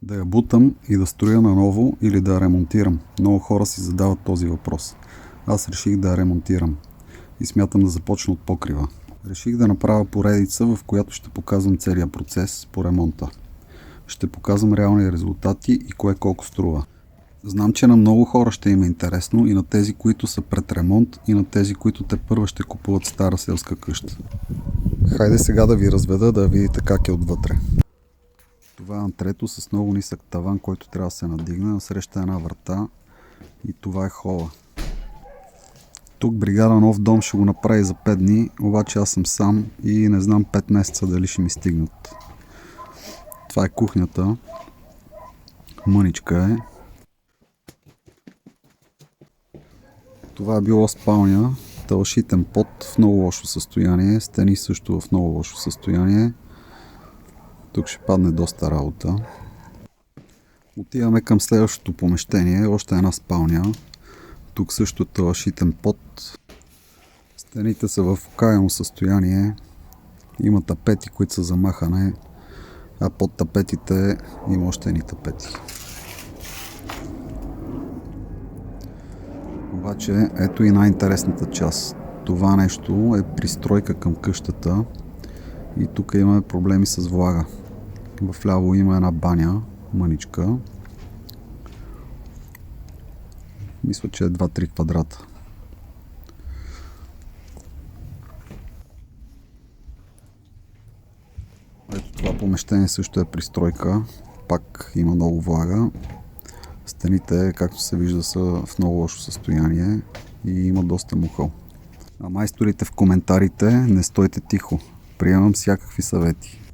Да я бутам и да строя наново или да я ремонтирам? Много хора си задават този въпрос. Аз реших да я ремонтирам и смятам да започна от покрива. Реших да направя поредица, в която ще показвам целия процес по ремонта. Ще показвам реални резултати и кое колко струва. Знам, че на много хора ще им е интересно, и на тези, които са пред ремонт, и на тези, които тепърва ще купуват стара селска къща. Хайде сега да ви разведа, да видите как е отвътре. Това е антрето с много нисък таван, който трябва да се надигне. Насреща една врата и това е хола. Тук бригада Нов дом ще го направи за 5 дни, обаче аз съм сам и не знам 5 месеца дали ще ми стигнат. Това е кухнята. Мъничка е. Това е било спалня. Талшитен под в много лошо състояние. Стени също в много лошо състояние. Тук ще падне доста работа. Отиваме към следващото помещение. Още една спалня. Тук също е талшитен под. Стените са в окаяно състояние. Има тапети, които са замахане. А под тапетите има още едни тапети. Обаче ето и най-интересната част. Това нещо е пристройка към къщата и тук имаме проблеми с влага. Вляво има една баня, мъничка. Мисля, че е 2-3 квадрата. Ето това помещение също е пристройка. Пак има много влага. Стените, както се вижда, са в много лошо състояние и има доста мухъл. А майсторите в коментарите, не стойте тихо. Приемам всякакви съвети.